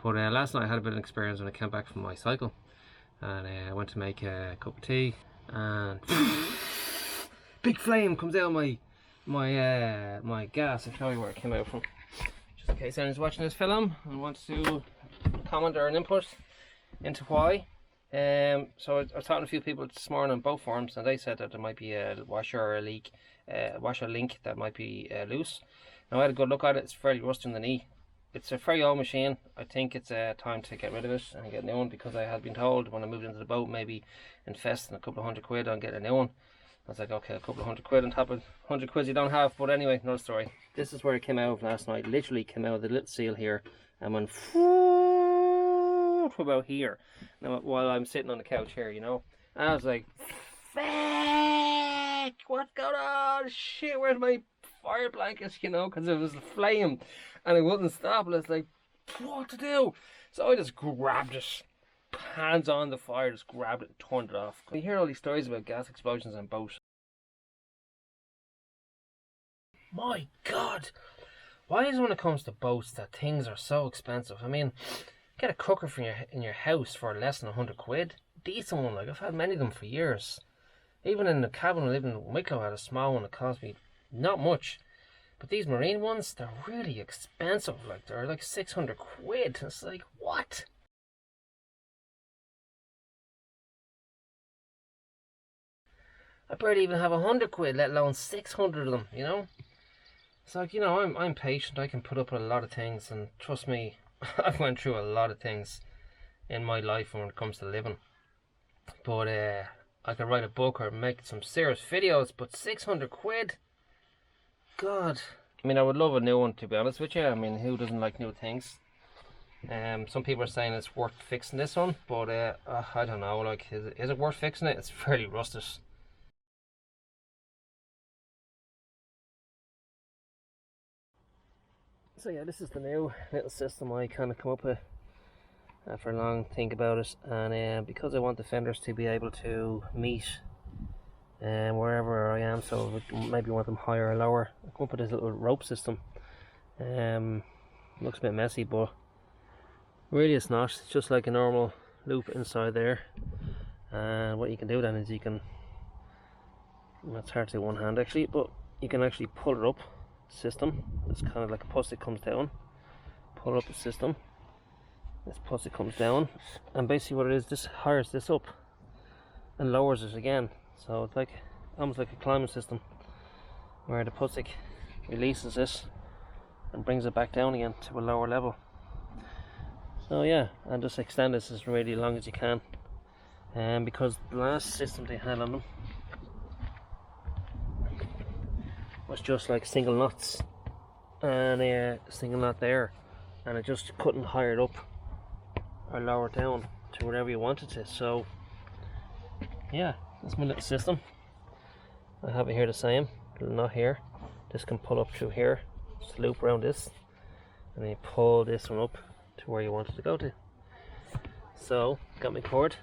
But last night I had a bit of an experience when I came back from my cycle, and I went to make a cup of tea, and big flame comes out of my gas. I'll show you where it came out from, just in case anyone's watching this film and wants to comment or an input into why. So I was talking to a few people this morning on boat forums, and they said that there might be a washer or a leak, washer link that might be loose. Now I had a good look at it. It's fairly rusty in the knee. It's a very old machine. I think it's time to get rid of it and get a new one, because I had been told when I moved into the boat, maybe invest in a couple of £100 on getting a new one. I was like, okay, a couple of £100 on top of £100 you don't have. But anyway, another story. This is where it came out of last night. Literally came out of the little seal here and went to about here. Now while I'm sitting on the couch here, you know, and I was like, fuck, what's going on? Shit, where's my fire blankets? You know, because it was a flame and it wouldn't stop. And I was like, what to do? So I just grabbed it, hands on the fire, just grabbed it and turned it off. You hear all these stories about gas explosions on boats. My God, why is it when it comes to boats that things are so expensive? I mean, get a cooker for in your house for less than £100. Decent one, like I've had many of them for years. Even in the cabin I lived in, Wicklow had a small one that cost me not much. But these marine ones, they're really expensive. Like they're like £600. It's like, what? I barely even have £100, let alone 600 of them, you know? It's like, you know, I'm patient. I can put up with a lot of things, and trust me, I've went through a lot of things in my life when it comes to living. But I could write a book or make some serious videos, but £600? God. I mean, I would love a new one, to be honest with you. I mean, who doesn't like new things? Some people are saying it's worth fixing this one, but I don't know. Like, is it worth fixing it? It's fairly rusted. So yeah, this is the new little system I kind of come up with after a long think about it, and because I want the fenders to be able to meet wherever I am, so maybe want them higher or lower, I come up with this little rope system. Looks a bit messy, but really it's not. It's just like a normal loop inside there, and what you can do then is you can, that's hard to do one hand actually, but you can actually pull it up system. It's kind of like a pussy comes down, pull up the system, this pussy comes down, and basically what it is, this hires this up and lowers it again. So it's like almost like a climbing system where the pussy releases this and brings it back down again to a lower level. So yeah, and just extend this as really long as you can, and because the last system they had on them was just like single knots and a single knot there, and it just couldn't hire it up or lower it down to whatever you wanted to. So yeah, that's my little system. I have it here the same, little knot here. This can pull up through here, just loop around this, and then you pull this one up to where you want it to go to. So got my cord.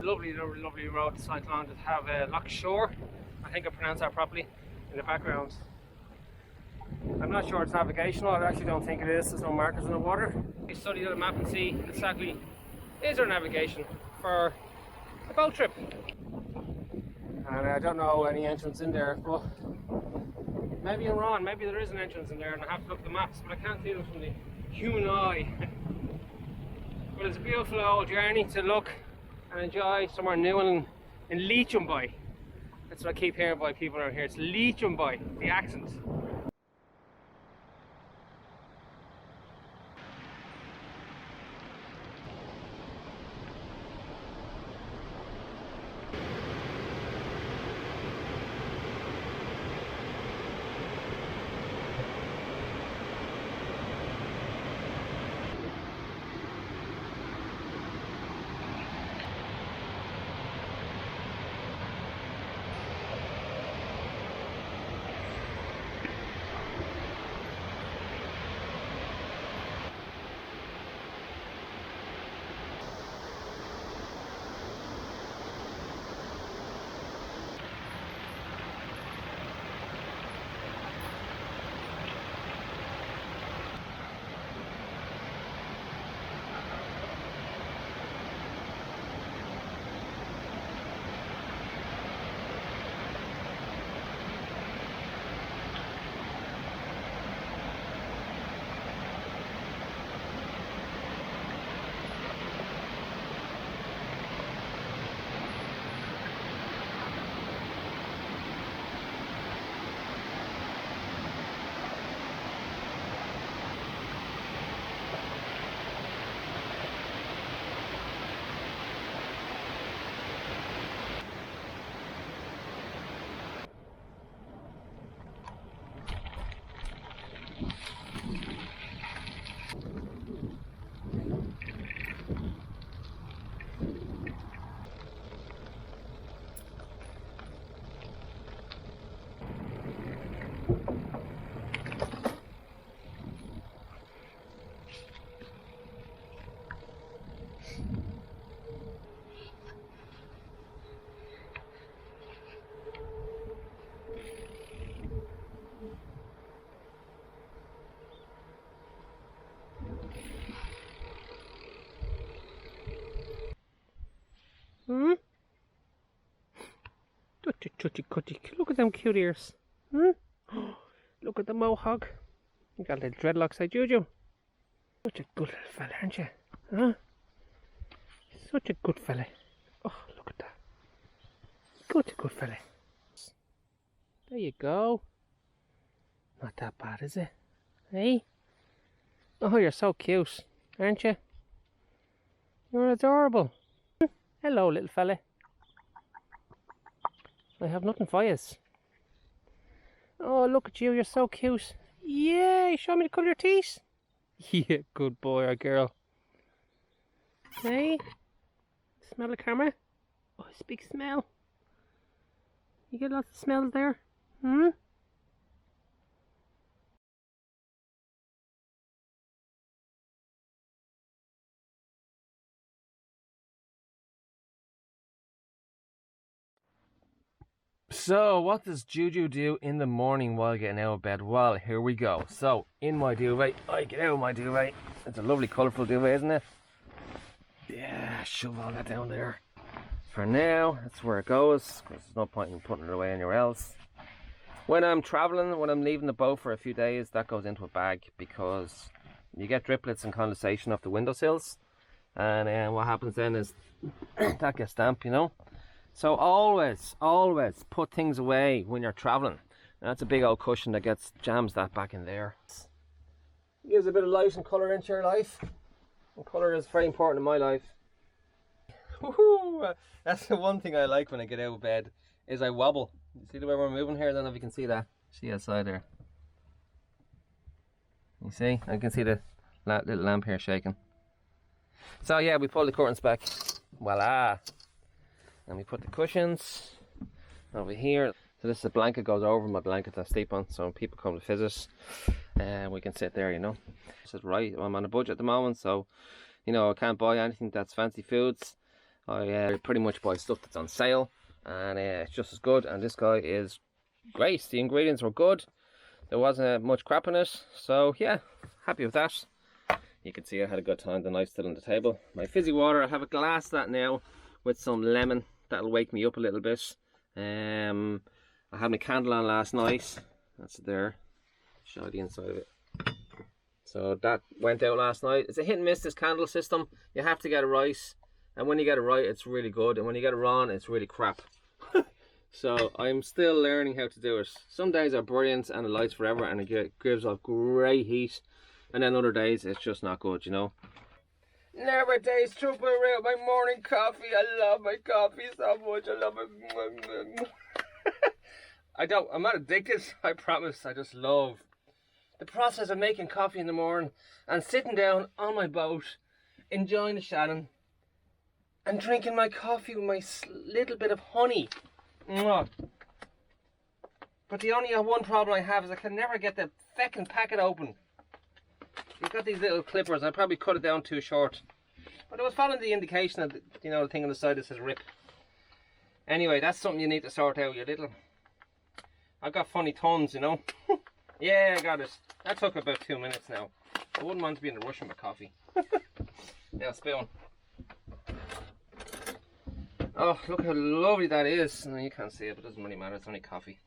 lovely, lovely, lovely road to cycle on. To have Loch Shore, I think I pronounced that properly, in the background. I'm not sure it's navigational. I actually don't think it is. There's no markers in the water. You study the map and see exactly, is there navigation for a boat trip? And I don't know any entrance in there, but maybe I'm wrong. Maybe there is an entrance in there and I have to look at the maps, but I can't see them from the human eye. But it's a beautiful old journey to look and enjoy somewhere new in Leitrim by. That's what I keep hearing by people around here. It's Leitrim by, the accent. Look at them cute ears. Look at the mohawk. You got little dreadlocks like Juju. Such a good little fella, aren't you? Huh? Such a good fella. Oh, look at that. Good fella. There you go. Not that bad, is it? Hey? Oh, you're so cute, aren't you? You're adorable. Hello, little fella. I have nothing for you. Oh, look at you, you're so cute. Yay, show me the colour of your teeth. Yeah, good boy or girl. Hey, smell the camera. Oh, it's a big smell. You get lots of smells there. So, what does Juju do in the morning while getting out of bed? Well, here we go. So, in my duvet, I get out of my duvet. It's a lovely colourful duvet, isn't it? Yeah, shove all that down there. For now, that's where it goes, because there's no point in putting it away anywhere else. When I'm travelling, when I'm leaving the boat for a few days, that goes into a bag, because you get driplets and condensation off the windowsills. And what happens then is that gets damp, you know. So always put things away when you're travelling. That's a big old cushion that jams that back in there. It gives a bit of light and colour into your life. And colour is very important in my life. Woohoo! That's the one thing I like when I get out of bed, is I wobble. You see the way we're moving here? I don't know if you can see that. See outside there. You see? I can see the little lamp here shaking. So yeah, we pull the curtains back. Voila! And we put the cushions over here. So this is a blanket, goes over my blanket I sleep on, so when people come to visit, we can sit there, you know. This is right, I'm on a budget at the moment, so, you know, I can't buy anything that's fancy foods. I pretty much buy stuff that's on sale, and it's just as good. And this guy is great. The ingredients were good. There wasn't much crap in it, so yeah, happy with that. You can see I had a good time. The knife's still on the table. My fizzy water, I have a glass of that now with some lemon. That'll wake me up a little bit. I had my candle on last night. That's there. Show the inside of it. So that went out last night. It's a hit and miss, this candle system. You have to get it right. And when you get it right, it's really good. And when you get it wrong, it's really crap. So I'm still learning how to do it. Some days are brilliant and it lights forever and it gives off great heat. And then other days, it's just not good, you know. Never taste trouble around my morning coffee. I love my coffee so much. I love it. I'm not addicted, I promise. I just love the process of making coffee in the morning and sitting down on my boat, enjoying the Shannon and drinking my coffee with my little bit of honey. Mwah. But the only one problem I have is I can never get the feckin' packet open. You've got these little clippers. I probably cut it down too short. But I was following the indication of the thing on the side that says rip. Anyway, that's something you need to sort out, you little... I've got funny tongues, you know. Yeah, I got it. That took about 2 minutes now. I wouldn't want to be in a rush with my coffee. Now, spoon. Oh, look how lovely that is. No, you can't see it, but it doesn't really matter. It's only coffee.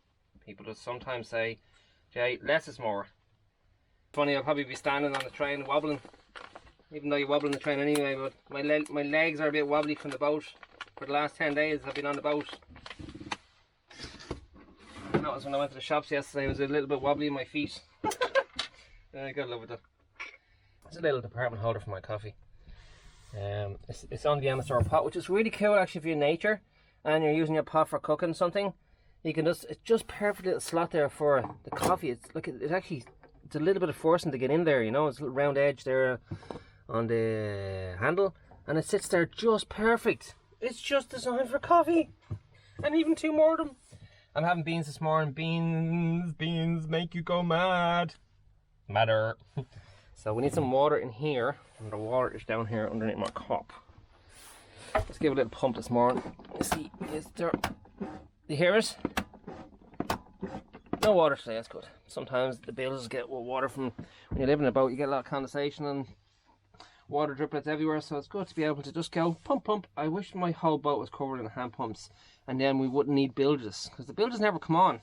People just sometimes say, Jay, less is more. Funny, I'll probably be standing on the train wobbling. Even though you wobble on the train anyway, but my legs are a bit wobbly from the boat. For the last 10 days I've been on the boat. I noticed when I went to the shops yesterday, I was a little bit wobbly in my feet. I gotta love it. It's a little department holder for my coffee. It's on the MSR pot, which is really cool actually if you're in nature and you're using your pot for cooking something. You can it's just perfect little slot there for the coffee. It's like it's a little bit of forcing to get in there, you know. It's a little round edge there on the handle, and it sits there just perfect. It's just designed for coffee, and even 2 more of them. I'm having beans this morning. Beans make you go mad. Madder. So we need some water in here, and the water is down here underneath my cup. Let's give it a little pump this morning. Let's see, is there... You hear it? No water today, that's good. Sometimes the bills get water from when you live in a boat, you get a lot of condensation and water driplets everywhere, so it's good to be able to just go pump pump. I wish my whole boat was covered in hand pumps, and then we wouldn't need bilges, because the bilges never come on.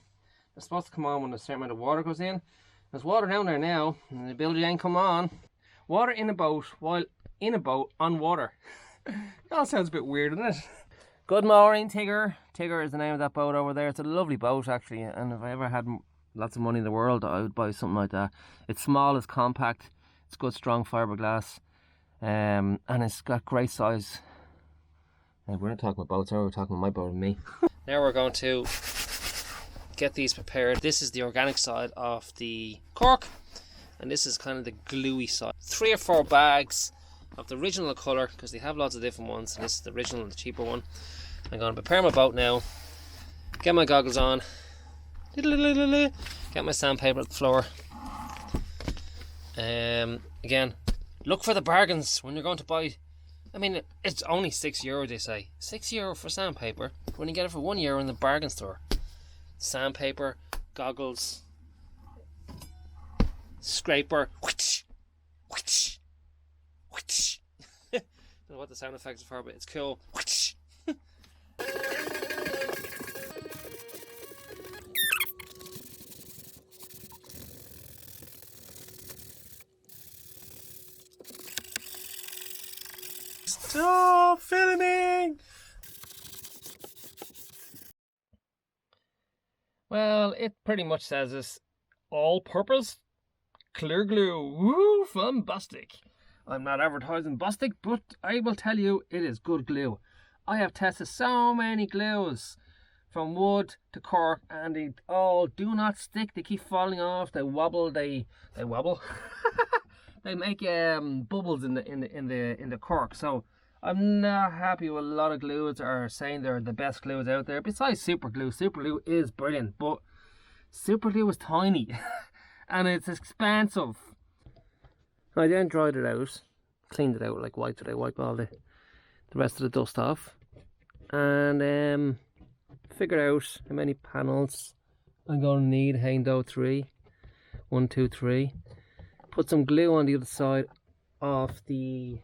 They're supposed to come on when a certain amount of water goes in. There's water down there now, and the bilge ain't come on. Water in a boat while in a boat on water. That sounds a bit weird, doesn't it? Good morning, Tigger. Tigger is the name of that boat over there. It's a lovely boat actually, and if I ever had lots of money in the world, I would buy something like that. It's small, it's compact, it's good strong fiberglass, and it's got great size. Hey, we're not talking about boats, we're talking about my boat and me. Now we're going to get these prepared. This is the organic side of the cork, and this is kind of the gluey side. 3 or 4 bags of the original colour, because they have lots of different ones, and this is the original, the cheaper one. I'm going to prepare my boat now, get my goggles on, get my sandpaper at the floor. Again, look for the bargains when you're going to buy. I mean, it's only €6 they say. €6 for sandpaper when you get it for €1 in the bargain store. Sandpaper, goggles, scraper, whoosh, whoosh, whoosh. I don't know what the sound effects are for, but it's cool. Whoosh. Stop filming! Well, it pretty much says this all-purpose clear glue. Woo, fantastic! I'm not advertising Bostic, but I will tell you it is good glue. I have tested so many glues, from wood to cork, and they all do not stick. They keep falling off. They wobble. They wobble. They make bubbles in the cork. So I'm not happy with a lot of glues are saying they're the best glues out there. Besides super glue. Super glue is brilliant, but super glue is tiny and it's expensive. I then dried it out, cleaned it out, like wiped it out, wiped all the the rest of the dust off, and figure out how many panels I'm going to need. Heindo 3, 1, 2, 3. Put some glue on the other side of the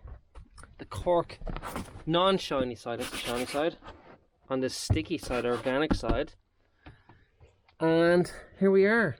cork non-shiny side. That's the shiny side. On the sticky side, organic side. And here we are.